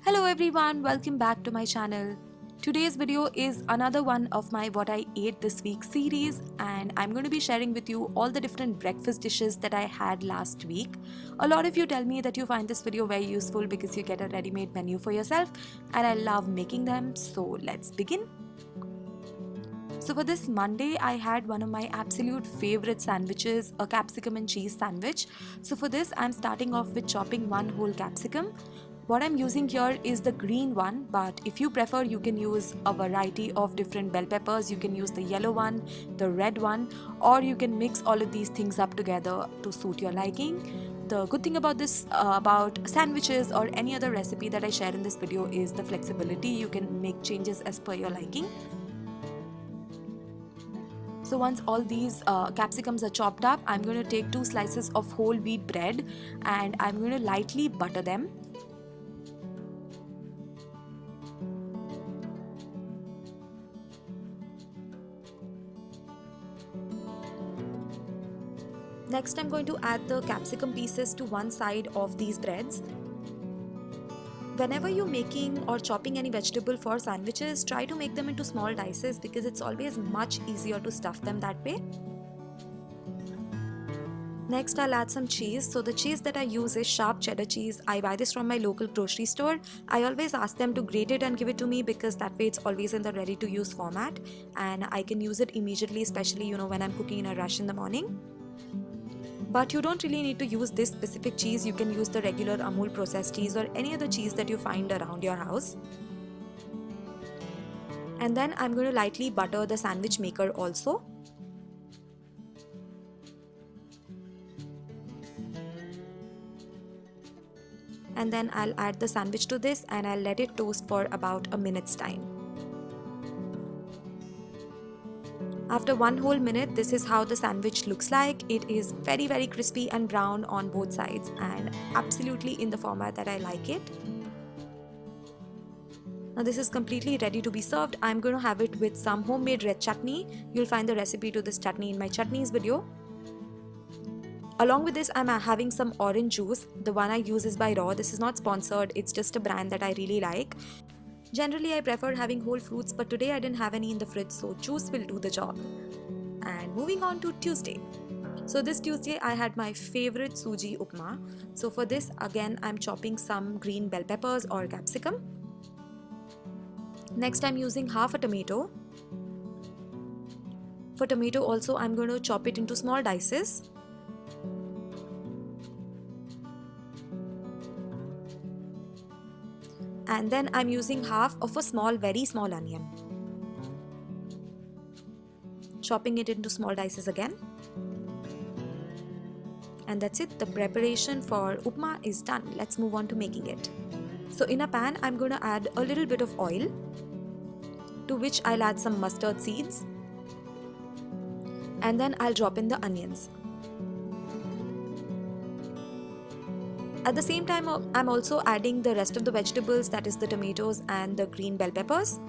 Hello everyone, welcome back to my channel. Today's video is another one of my what I ate this week series, and I'm going to be sharing with you all the different breakfast dishes that I had last week. A lot of you tell me that you find this video very useful because you get a ready-made menu for yourself, and I love making them, so let's begin. So for this Monday, I had one of my absolute favorite sandwiches, a capsicum and cheese sandwich. So for this, I'm starting off with chopping one whole capsicum. What I'm using here is the green one, but if you prefer, you can use a variety of different bell peppers. You can use the yellow one, the red one, or you can mix all of these things up together to suit your liking. The good thing about this, about sandwiches or any other recipe that I share in this video is the flexibility. You can make changes as per your liking. So once all these capsicums are chopped up, I'm going to take 2 slices of whole wheat bread and I'm going to lightly butter them. Next, I'm going to add the capsicum pieces to one side of these breads. Whenever you're making or chopping any vegetable for sandwiches, try to make them into small dices because it's always much easier to stuff them that way. Next, I'll add some cheese. So the cheese that I use is sharp cheddar cheese. I buy this from my local grocery store. I always ask them to grate it and give it to me because that way it's always in the ready to use format and I can use it immediately, especially when I'm cooking in a rush in the morning. But you don't really need to use this specific cheese. You can use the regular Amul processed cheese or any other cheese that you find around your house. And then I'm going to lightly butter the sandwich maker also. And then I'll add the sandwich to this and I'll let it toast for about a minute's time. After one whole minute, this is how the sandwich looks like. It is very crispy and brown on both sides and absolutely in the format that I like it. Now this is completely ready to be served. I'm going to have it with some homemade red chutney. You'll find the recipe to this chutney in my chutneys video. Along with this, I'm having some orange juice. The one I use is by Raw. This is not sponsored, it's just a brand that I really like. Generally, I prefer having whole fruits, but today I didn't have any in the fridge, so juice will do the job. And moving on to Tuesday. So this Tuesday, I had my favorite suji upma. So for this, again, I'm chopping some green bell peppers or capsicum. Next, I'm using half a tomato. For tomato also, I'm going to chop it into small dices. And then I'm using half of a very small onion. Chopping it into small dices again. And that's it, the preparation for upma is done. Let's move on to making it. So in a pan, I'm going to add a little bit of oil, to which I'll add some mustard seeds. And then I'll drop in the onions. At the same time, I'm also adding the rest of the vegetables, that is the tomatoes and the green bell peppers.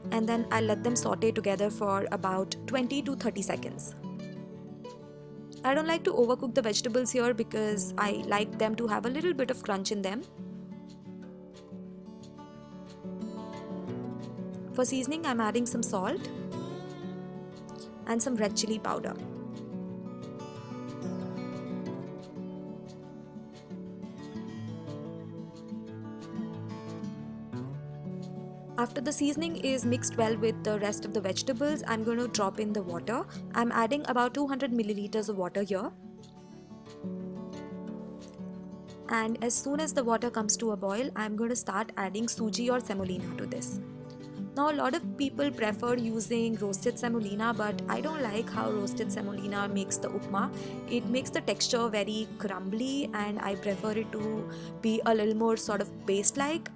And then I'll let them saute together for about 20 to 30 seconds. I don't like to overcook the vegetables here because I like them to have a little bit of crunch in them. For seasoning, I'm adding some salt and some red chili powder. After the seasoning is mixed well with the rest of the vegetables, I'm going to drop in the water. I'm adding about 200 milliliters of water here. And as soon as the water comes to a boil, I'm going to start adding suji or semolina to this. Now a lot of people prefer using roasted semolina, but I don't like how roasted semolina makes the upma. It makes the texture very crumbly and I prefer it to be a little more sort of paste-like.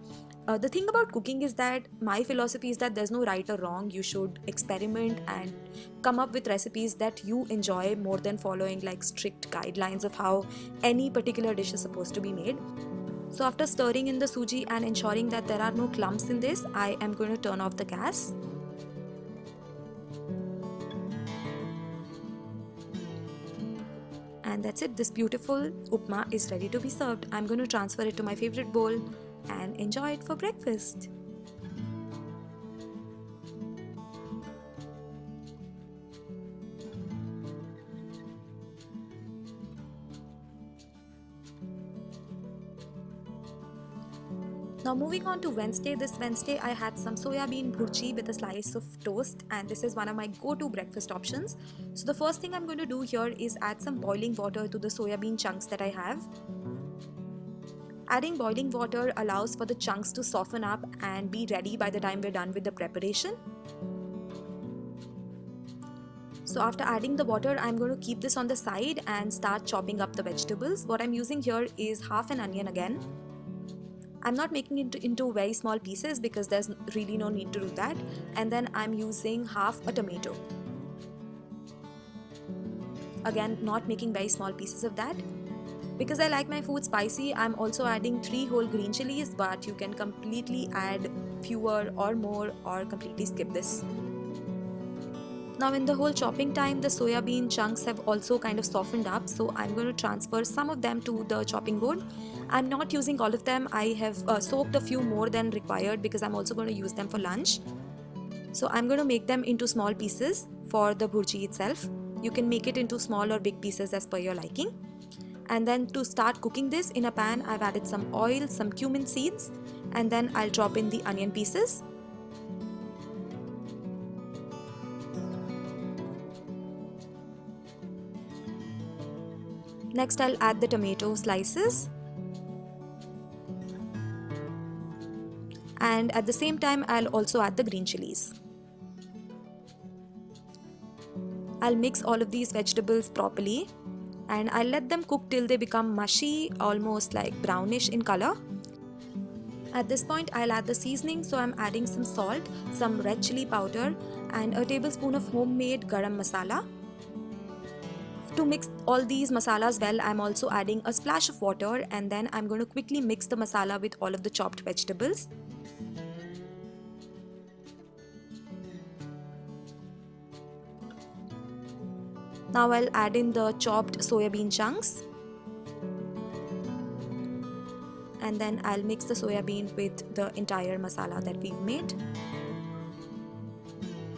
The thing about cooking is that my philosophy is that there's no right or wrong. You should experiment and come up with recipes that you enjoy more than following like strict guidelines of how any particular dish is supposed to be made. So after stirring in the suji and ensuring that there are no clumps in this, I am going to turn off the gas. And that's it, this beautiful upma is ready to be served. I'm going to transfer it to my favorite bowl and enjoy it for breakfast. Now moving on to Wednesday, this Wednesday I had some soya bean bhurji with a slice of toast, and this is one of my go-to breakfast options. So the first thing I'm going to do here is add some boiling water to the soya bean chunks that I have. Adding boiling water allows for the chunks to soften up and be ready by the time we're done with the preparation. So after adding the water, I'm going to keep this on the side and start chopping up the vegetables. What I'm using here is half an onion again. I'm not making it into very small pieces because there's really no need to do that. And then I'm using half a tomato. Again, not making very small pieces of that. Because I like my food spicy, I'm also adding 3 whole green chilies, but you can completely add fewer or more or completely skip this. Now in the whole chopping time, the soya bean chunks have also kind of softened up, so I'm going to transfer some of them to the chopping board. I'm not using all of them. I have soaked a few more than required because I'm also going to use them for lunch. So I'm going to make them into small pieces for the bhurji itself. You can make it into small or big pieces as per your liking. And then to start cooking this, in a pan I've added some oil, some cumin seeds, and then I'll drop in the onion pieces. Next I'll add the tomato slices. And at the same time I'll also add the green chilies. I'll mix all of these vegetables properly and I'll let them cook till they become mushy, almost like brownish in color. At this point I'll add the seasoning, so I'm adding some salt, some red chili powder and a tablespoon of homemade garam masala. To mix all these masalas well, I'm also adding a splash of water, and then I'm going to quickly mix the masala with all of the chopped vegetables. Now I'll add in the chopped soya bean chunks. And then I'll mix the soya bean with the entire masala that we've made.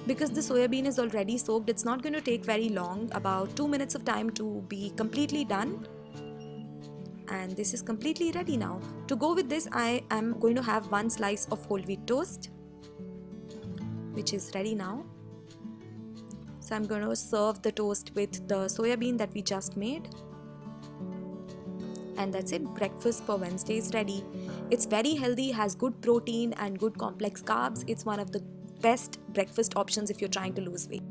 Because the soya bean is already soaked, it's not going to take very long, about 2 minutes of time to be completely done. And this is completely ready now. To go with this, I am going to have 1 slice of whole wheat toast, which is ready now. So I'm going to serve the toast with the soya bean that we just made. And that's it, breakfast for Wednesday is ready. It's very healthy, has good protein and good complex carbs. It's one of the best breakfast options if you're trying to lose weight.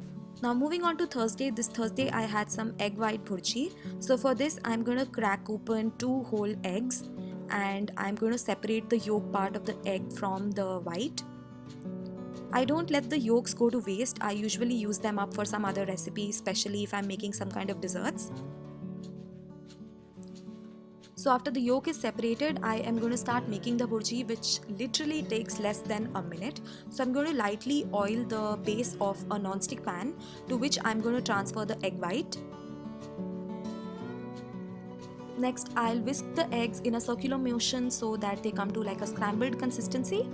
Now moving on to Thursday, this Thursday I had some egg white bhurji. So for this I'm going to crack open 2 whole eggs and I'm going to separate the yolk part of the egg from the white. I don't let the yolks go to waste. I usually use them up for some other recipe, especially if I'm making some kind of desserts. So after the yolk is separated, I am going to start making the bhurji, which literally takes less than a minute. So I'm going to lightly oil the base of a non-stick pan, to which I'm going to transfer the egg white. Next, I'll whisk the eggs in a circular motion so that they come to like a scrambled consistency.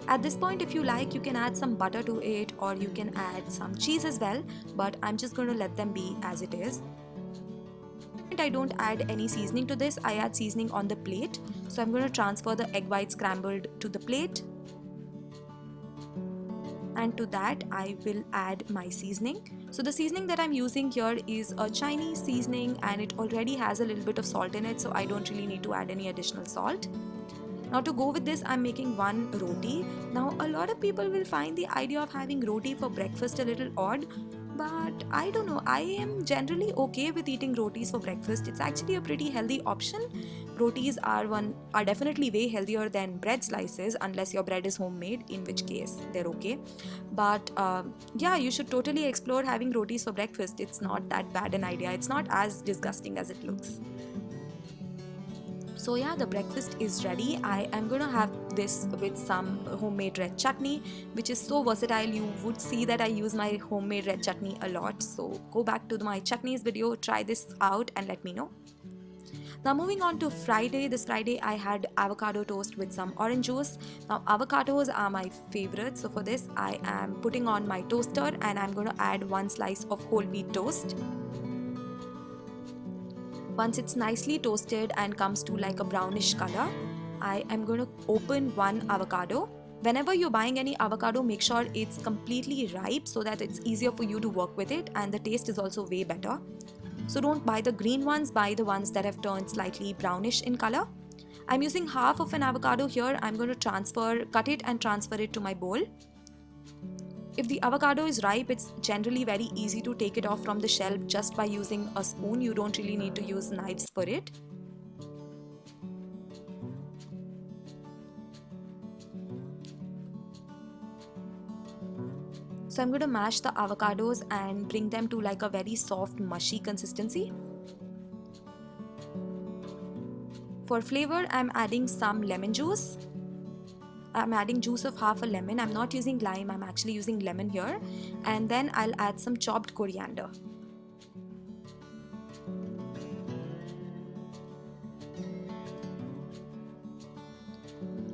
At this point, if you like, you can add some butter to it or you can add some cheese as well, but I'm just going to let them be as it is. I don't add any seasoning to this, I add seasoning on the plate. So I'm going to transfer the egg white scrambled to the plate. And to that I will add my seasoning. So the seasoning that I'm using here is a Chinese seasoning and it already has a little bit of salt in it, so I don't really need to add any additional salt. Now to go with this, I'm making 1 roti. Now a lot of people will find the idea of having roti for breakfast a little odd, but I don't know, I am generally okay with eating rotis for breakfast. It's actually a pretty healthy option. Rotis are definitely way healthier than bread slices, unless your bread is homemade, in which case they're okay. But yeah, you should totally explore having rotis for breakfast. It's not that bad an idea. It's not as disgusting as it looks. So yeah, the breakfast is ready. I am going to have this with some homemade red chutney, which is so versatile. You would see that I use my homemade red chutney a lot. So go back to my chutneys video, try this out and let me know. Now moving on to Friday, this Friday I had avocado toast with some orange juice. Now avocados are my favorite, so for this I am putting on my toaster and I'm going to add 1 slice of whole wheat toast. Once it's nicely toasted and comes to like a brownish color, I am going to open one avocado. Whenever you're buying any avocado, make sure it's completely ripe so that it's easier for you to work with it and the taste is also way better. So don't buy the green ones, buy the ones that have turned slightly brownish in color. I'm using half of an avocado here. I'm going to cut it and transfer it to my bowl. If the avocado is ripe, it's generally very easy to take it off from the shelf just by using a spoon. You don't really need to use knives for it. So I'm going to mash the avocados and bring them to like a very soft, mushy consistency. For flavor, I'm adding some lemon juice. I'm adding juice of half a lemon. I'm not using lime, I'm actually using lemon here. And then I'll add some chopped coriander.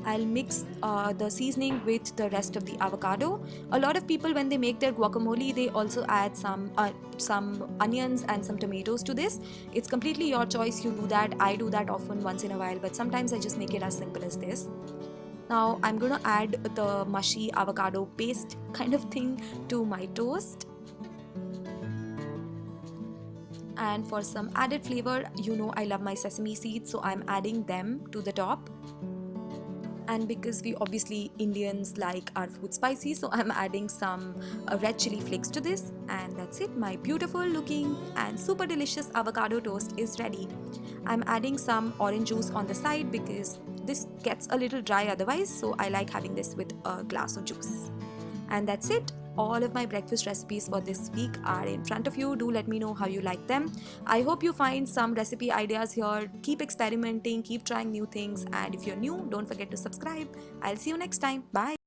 I'll mix the seasoning with the rest of the avocado. A lot of people, when they make their guacamole, they also add some onions and some tomatoes to this. It's completely your choice. You do that. I do that often once in a while, but sometimes I just make it as simple as this. Now I'm going to add the mushy avocado paste kind of thing to my toast. And for some added flavor, you know I love my sesame seeds, so I'm adding them to the top. And because we obviously Indians like our food spicy, so I'm adding some red chili flakes to this. And that's it, my beautiful looking and super delicious avocado toast is ready. I'm adding some orange juice on the side because this gets a little dry otherwise, so I like having this with a glass of juice. And that's it. All of my breakfast recipes for this week are in front of you. Do let me know how you like them. I hope you find some recipe ideas here. Keep experimenting, keep trying new things, and if you're new, don't forget to subscribe. I'll see you next time. Bye.